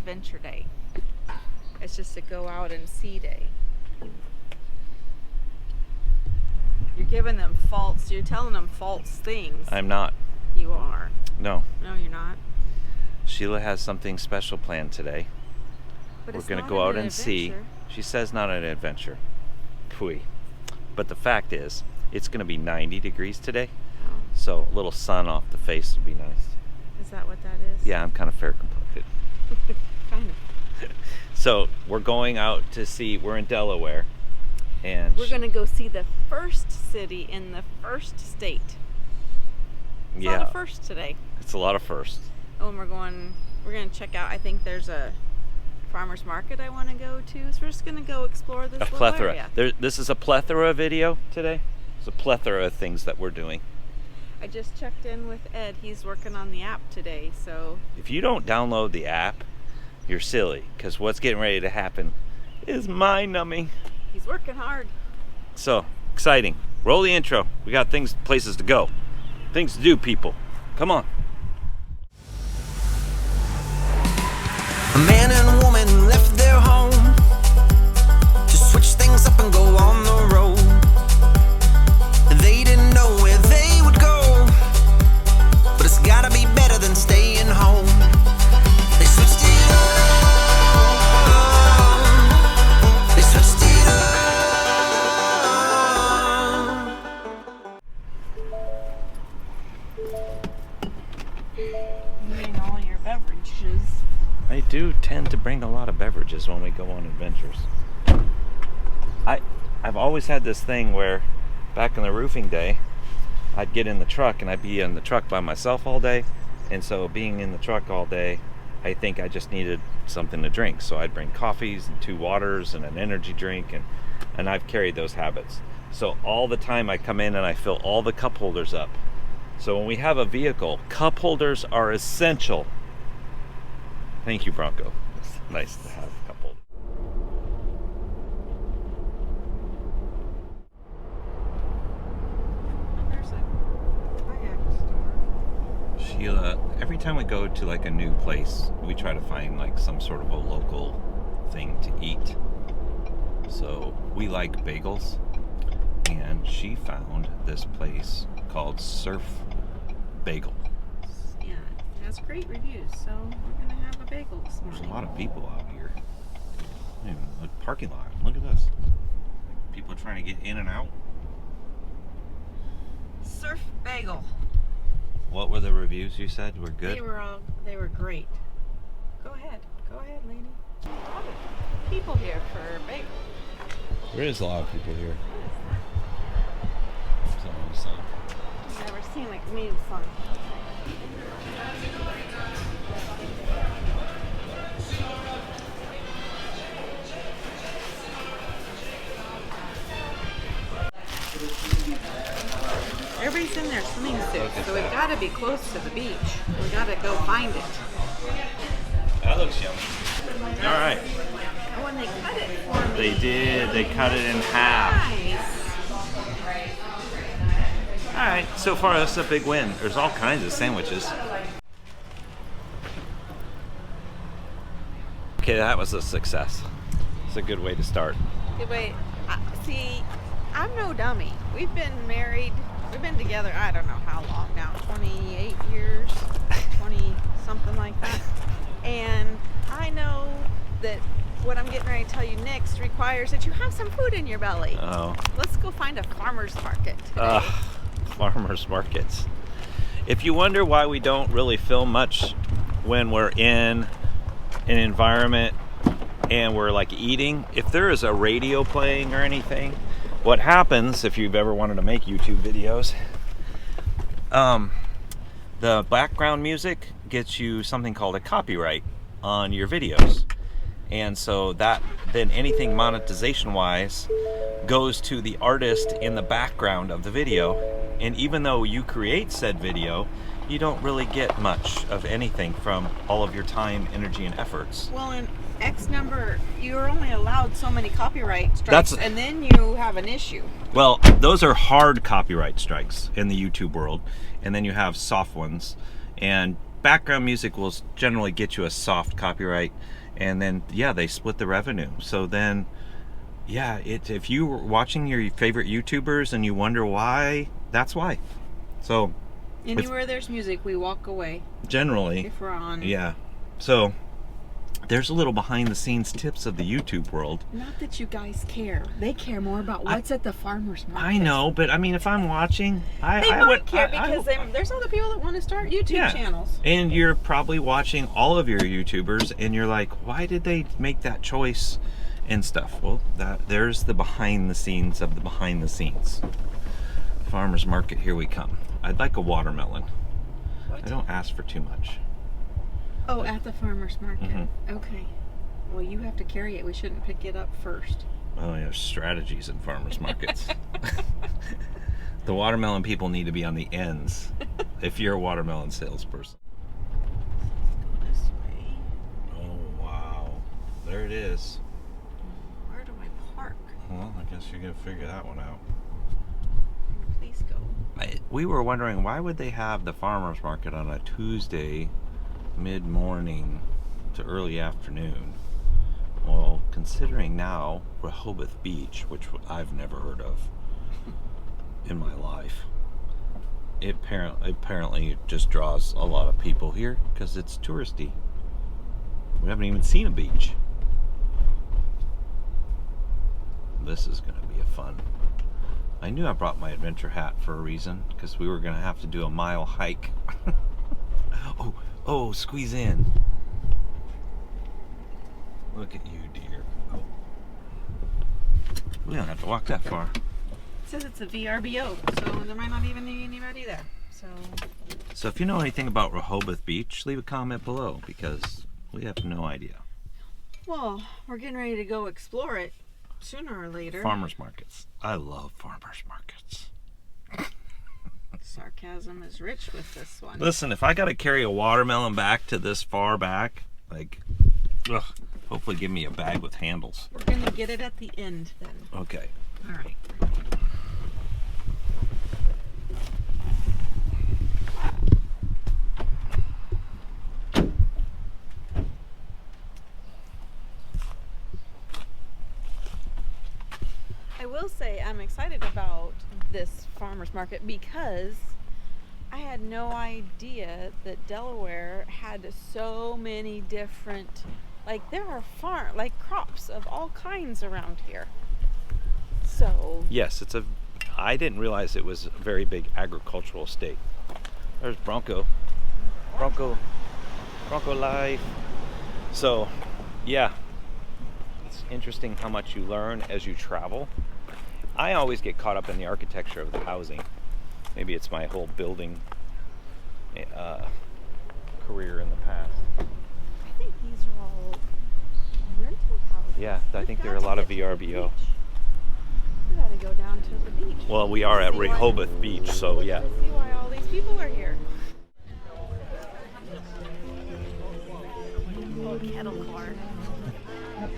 adventure day. It's just a go out and see day. You're giving them you're telling them false things. I'm not. You are. No. No, you're not. Sheila has something special planned today. But We're it's going to not go out an and see. adventure. She says not an adventure. Pooey. But the fact is, it's going to be 90 degrees today. Oh. So a little sun off the face would be nice. Is that what that is? Yeah, I'm kind of fair complected. Kind of. So we're going out to see, we're in Delaware. And we're going to go see the first city in the first state. It's a lot of firsts today. It's a lot of firsts. Oh, and we're going to check out, I think there's a farmer's market I want to go to. So we're just going to go explore this little area. This is a plethora video today. It's a plethora of things that we're doing. I just checked in with Ed. He's working on the app today, so. If you don't download the app, you're silly, because what's getting ready to happen is mind-numbing. He's working hard. So, exciting. Roll the intro. We got places to go. Things to do, people. Come on. A man and a woman left their home to switch things up and go on the road. They didn't know where they would go, but it's gotta be better than staying home. They switched it up. They switched it up. Bring all your beverages. I do tend to bring a lot of beverages when we go on adventures. I've always had this thing where back in the roofing day, I'd get in the truck and I'd be in the truck by myself all day. And so being in the truck all day, I think I just needed something to drink. So I'd bring coffees and 2 waters and an energy drink, and I've carried those habits. So all the time I come in and I fill all the cup holders up. So when we have a vehicle, cup holders are essential. Thank you, Bronco. It's nice to have a cup holder. There's a kayak store. Sheila, every time we go to like a new place, we try to find like some sort of a local thing to eat. So we like bagels, and she found this place called 𝗧𝗿𝗶𝗽. Yeah, it has great reviews, so we're going to have a bagel this morning. There's a lot of people out here. Look, parking lot. Look at this. People are trying to get in and out. 𝗧𝗿𝗶𝗽. What were the reviews you said were good? They were great. Go ahead, lady. A lot of people here for bagel. There is a lot of people here. I've never seen like me sun. Everybody's in their swimming suits, so we've got to be close to the beach. We got to go find it. That looks yummy. All right. Oh, and they cut it for me. They did. They cut it in half. Nice. All right. So far, that's a big win. There's all kinds of sandwiches. Okay, that was a success. It's a good way to start. Good way. See, I'm no dummy. We've been married. We've been together, I don't know how long now, 28 years, 20 something like that. And I know that what I'm getting ready to tell you next requires that you have some food in your belly. Oh. Let's go find a farmer's market today. Farmer's markets. If you wonder why we don't really film much when we're in an environment and we're like eating, if there is a radio playing or anything, what happens if you've ever wanted to make YouTube videos, the background music gets you something called a copyright on your videos. And so that then anything monetization wise goes to the artist in the background of the video. And even though you create said video, you don't really get much of anything from all of your time, energy, and efforts. Well, in X number, you're only allowed so many copyright strikes, and then you have an issue. Well, those are hard copyright strikes in the YouTube world, and then you have soft ones. And background music will generally get you a soft copyright, and then yeah, they split the revenue. So then, yeah, if you were watching your favorite YouTubers and you wonder why, that's why. So anywhere there's music, we walk away. Generally, if we're on. Yeah. So there's a little behind the scenes tips of the YouTube world. Not that you guys care. They care more about what's at the farmer's market. I know, but I mean, if I'm watching, they might care because there's other people that want to start YouTube channels. And you're probably watching all of your YouTubers, and you're like, why did they make that choice and stuff? Well, there's the behind the scenes of the behind the scenes. Farmer's market, here we come. I'd like a watermelon. What? I don't ask for too much. Oh, at the farmer's market. Okay. Well, you have to carry it. We shouldn't pick it up first. Oh, yeah, strategies in farmers markets. The watermelon people need to be on the ends if you're a watermelon salesperson. This way. Oh, wow. There it is. Where do I park? Well, I guess you're going to figure that one out. Please go. We were wondering, why would they have the farmers market on a Tuesday mid-morning to early afternoon? Well, considering now Rehoboth Beach, which I've never heard of in my life, it apparently just draws a lot of people here because it's touristy. We haven't even seen a beach. This is going to be a fun. I knew I brought my adventure hat for a reason, because we were going to have to do a mile hike. Oh, squeeze in. Look at you, dear. Oh. We don't have to walk that far. It says it's a VRBO, so there might not even be anybody there. So if you know anything about Rehoboth Beach, leave a comment below, because we have no idea. Well, we're getting ready to go explore it sooner or later. Farmers markets. I love farmers markets. Sarcasm is rich with this one. Listen, if I got to carry a watermelon back to this far back, like, ugh, hopefully give me a bag with handles. We're going to get it at the end then. Okay. All right. I will say I'm excited about this farmer's market because I had no idea that Delaware had so many different, like there are crops of all kinds around here. So yes, I didn't realize it was a very big agricultural state. There's Bronco life. So yeah, it's interesting how much you learn as you travel. I always get caught up in the architecture of the housing. Maybe it's my whole building career in the past. I think these are all rental houses. Yeah, I think there are a lot of VRBO. We gotta go down to the beach. Well, we are at Rehoboth Beach, so yeah. See why all these people are here. Kettle car.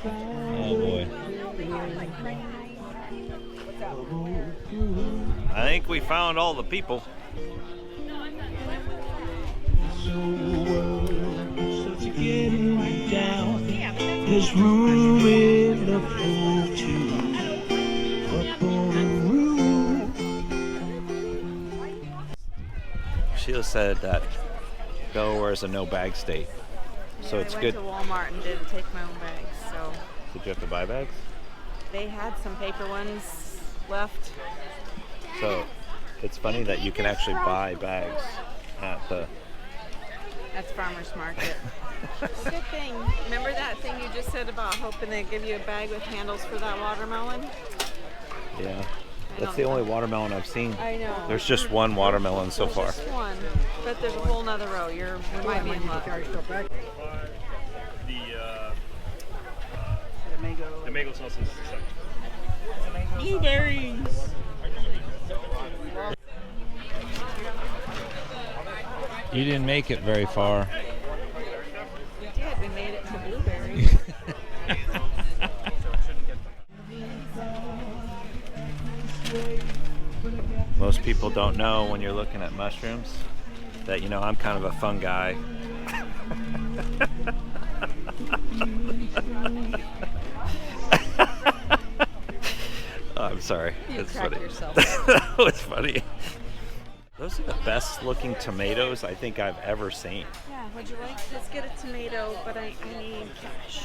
Oh boy. I think we found all the people. There's room in the pool Sheila said that Delaware is a no bag state, so it's good. I went to Walmart and didn't take my own bags, so. Did you have to buy bags? They had some paper ones left. So it's funny that you can actually buy bags at the... That's farmer's market. Good thing. Remember that thing you just said about hoping they give you a bag with handles for that watermelon? Yeah. That's the only watermelon I've seen. I know. There's just one watermelon so far. Just one. But there's a whole nother row. You might be in luck. The mango sauce is Blueberries. You didn't make it very far. We did. We made it to blueberries. Most people don't know when you're looking at mushrooms that, you know, I'm kind of a fun guy. Oh, I'm sorry. You It's crack funny. yourself. That was funny. Those are the best looking tomatoes I think I've ever seen. Yeah, would you like? Let's get a tomato, but I need cash.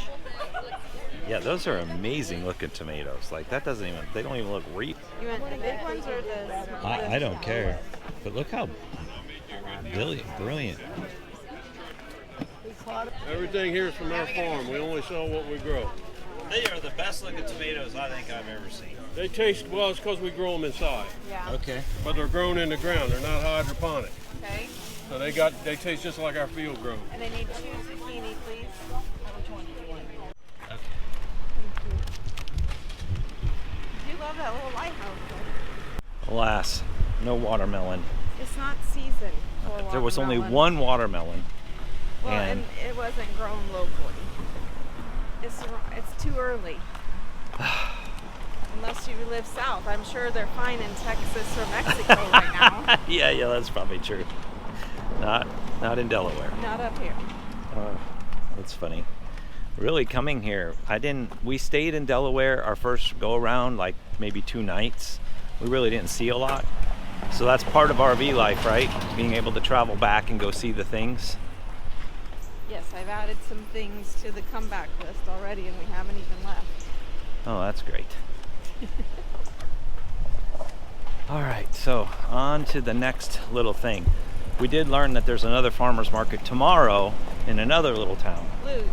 Yeah, those are amazing looking tomatoes. Like that doesn't even, they don't even look real. You want the big ones or the small? I don't care. But look how brilliant. Everything here is from our farm. We only sell what we grow. They are the best looking tomatoes I think I've ever seen. They taste, well, it's because we grow them inside. Yeah. Okay. But they're grown in the ground. They're not hydroponic. Okay. So they taste just like our field grown. And I need 2 zucchini, please. Which one do you want? Okay. Thank you. You love that little lighthouse, though. Alas, no watermelon. It's not season for There was only watermelon. one watermelon. Well, and it wasn't grown locally. It's too early. Unless you live south. I'm sure they're fine in Texas or Mexico right now. yeah, that's probably true. Not in Delaware. Not up here. That's funny. Really coming here, we stayed in Delaware our first go around, like maybe 2 nights. We really didn't see a lot. So that's part of RV life, right? Being able to travel back and go see the things. Yes, I've added some things to the comeback list already, and we haven't even left. Oh, that's great. All right, so on to the next little thing. We did learn that there's another farmer's market tomorrow in another little town.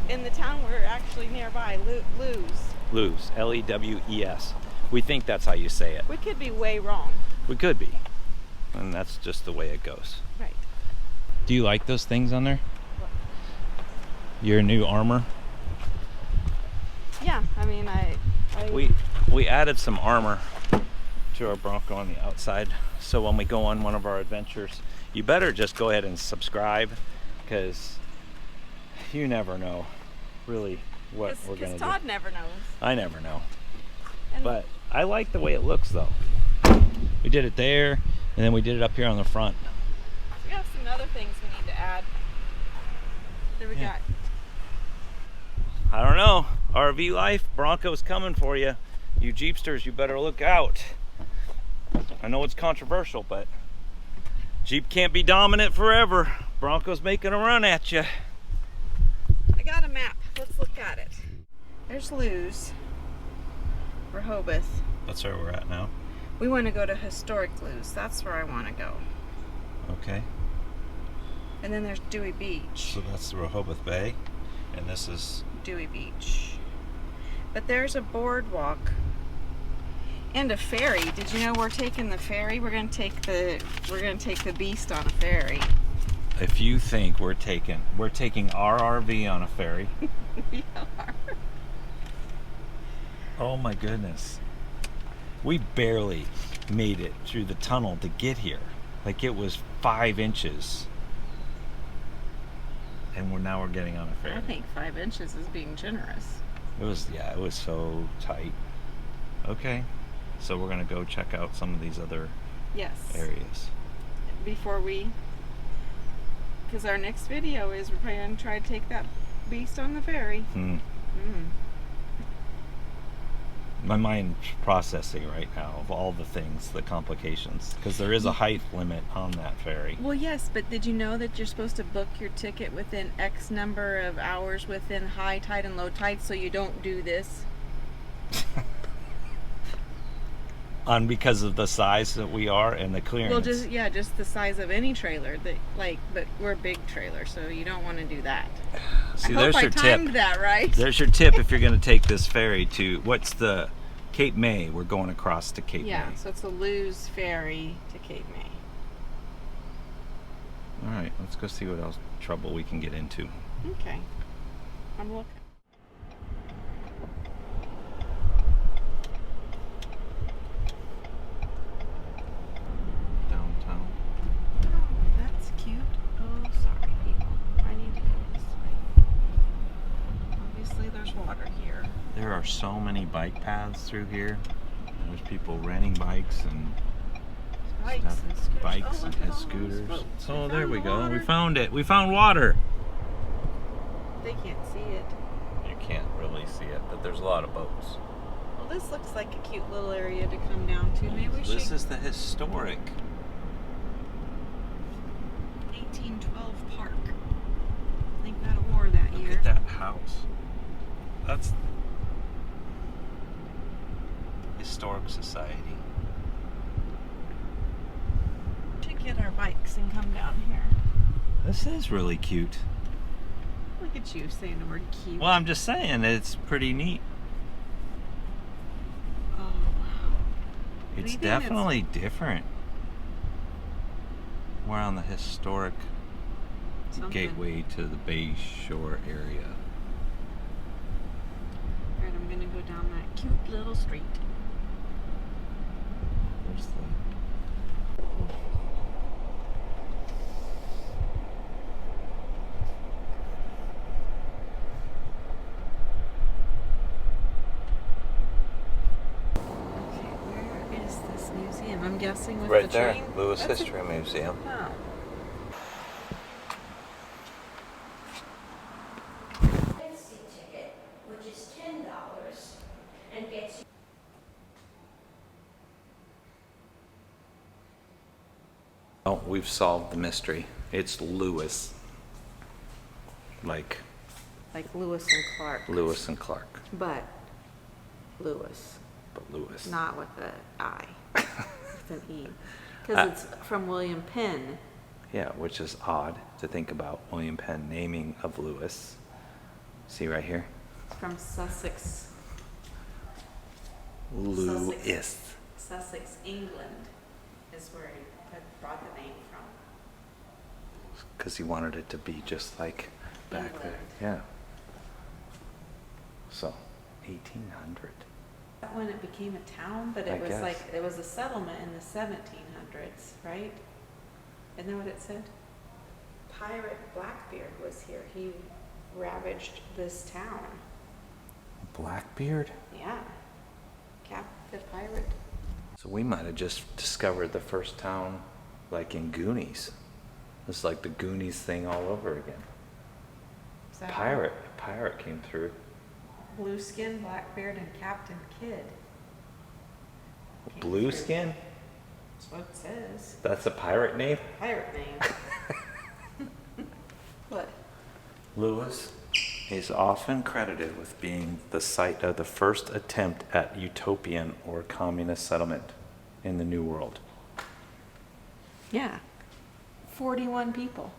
In the town we're actually nearby, Lewes. Lewes, Lewes. We think that's how you say it. We could be way wrong. We could be. And that's just the way it goes. Right. Do you like those things on there? Your new armor? Yeah, I mean, We added some armor to our Bronco on the outside, so when we go on one of our adventures, you better just go ahead and subscribe, because you never know really what we're gonna do. Todd never knows. I never know. And But I like the way it looks though. We did it there, and then we did it up here on the front. we have some other things we need to add. That we Yeah. got. I don't know. RV life, Bronco's coming for you. You Jeepsters, you better look out. I know it's controversial, but Jeep can't be dominant forever. Bronco's making a run at you. I got a map. Let's look at it. There's Lewes. Rehoboth. That's where we're at now. We want to go to historic Lewes. That's where I want to go. Okay. And then there's Dewey Beach. So that's the Rehoboth Bay, and this is Dewey Beach. But there's a boardwalk and a ferry. Did you know we're taking the ferry? We're gonna take the beast on a ferry. if you think we're taking our RV on a ferry. We are. Oh my goodness. We barely made it through the tunnel to get here. Like it was 5 inches. And now we're getting on a ferry. I think 5 inches is being generous. It was so tight. Okay. So we're gonna go check out some of these other Yes. areas. Because our next video is we're going to try to take that beast on the ferry. My mind's processing right now of all the things, the complications, because there is a height limit on that ferry. Well, yes, but did you know that you're supposed to book your ticket within X number of hours within high tide and low tide, so you don't do this? Because of the size that we are and the clearance. Well, just the size of any trailer. But we're a big trailer, so you don't want to do that. See, I there's hope your I tip. timed that right. There's your tip if you're going to take this ferry to, what's the, Cape May. We're going across to Cape Yeah, May. so it's a Lewes ferry to Cape May. All right, let's go see what else trouble we can get into. Okay. I'm looking. Downtown. Oh, that's cute. Oh, sorry, people. I need to go this way. Obviously, there's water here. There are so many bike paths through here. There's people renting bikes and Bikes stuff. and scooters. Bikes Oh, look and at all those scooters. boats. Oh, We there found we the go. water. We found it. We found water. they can't see it. You can't really see it, but there's a lot of boats. Well, this looks like a cute little area to come down to. Maybe we should. This is the historic 1812 park. They got a war that year. Look at that house. That's Historic Society. Should get our bikes and come down here. This is really cute. Look at you saying the word cute. Well, I'm just saying, it's pretty neat. Oh, wow. It's Anything definitely different. We're on the historic Something. gateway to the Bay Shore area. Alright, I'm gonna go down that cute little street. There's the... Okay, where is this museum? I'm guessing with Right the there, train. Lewes That's History Museum. Oh. Fancy ticket, which is $10 and gets you. Oh, we've solved the mystery. It's Lewis. Like Like Lewis and Clark. Lewis and Clark, But Lewis. but Lewis. Not with an I. With an E. Because it's from William Penn. Yeah, which is odd to think about William Penn naming of Lewis. See right here? From Sussex. Lewis. Sussex, England is where he had brought the name from. Because he wanted it to be just like back England. there. Yeah. So, 1800. When it became a town, but I it was guess. like, it was a settlement in the 1700s, right? Isn't that what it said? Pirate Blackbeard was here. He ravaged this town. Blackbeard? Yeah. Captive pirate. So we might have just discovered the first town like in Goonies. It's like the Goonies thing all over again. Is that Pirate. A pirate came through. Blueskin, Blackbeard, and Captain Kidd. Blue skin? That's what it says. That's a pirate name? Pirate name. What? Lewis is often credited with being the site of the first attempt at utopian or communist settlement in the New World. Yeah. 41 people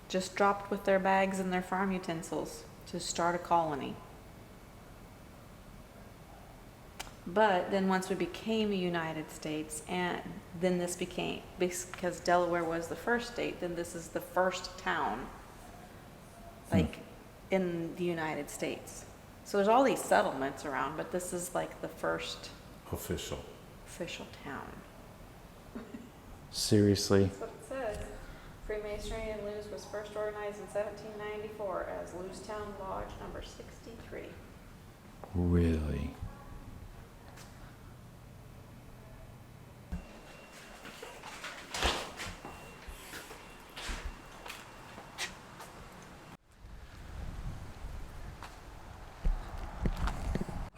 just dropped with their bags and their farm utensils to start a colony. But then once we became a United States, and then this became, because Delaware was the first state, then this is the first town, like, in the United States. So there's all these settlements around, but this is like the first Official. official town. Seriously? That's what it says. Freemasonry in Lewes was first organized in 1794 as Lewstown Lodge number 63. Really?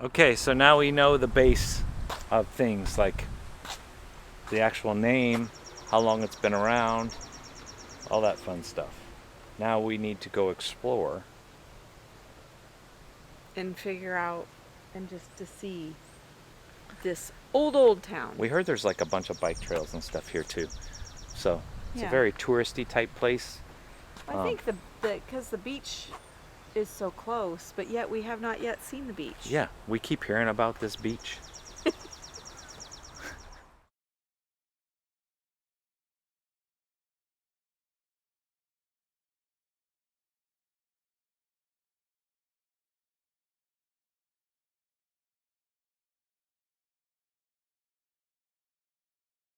Okay, so now we know the base of things, like the actual name, how long it's been around, all that fun stuff. Now we need to go explore. And figure out, and just to see this old town. We heard there's like a bunch of bike trails and stuff here too. So it's Yeah. a very touristy type place. I think because the beach is so close, but yet we have not yet seen the beach. Yeah, we keep hearing about this beach.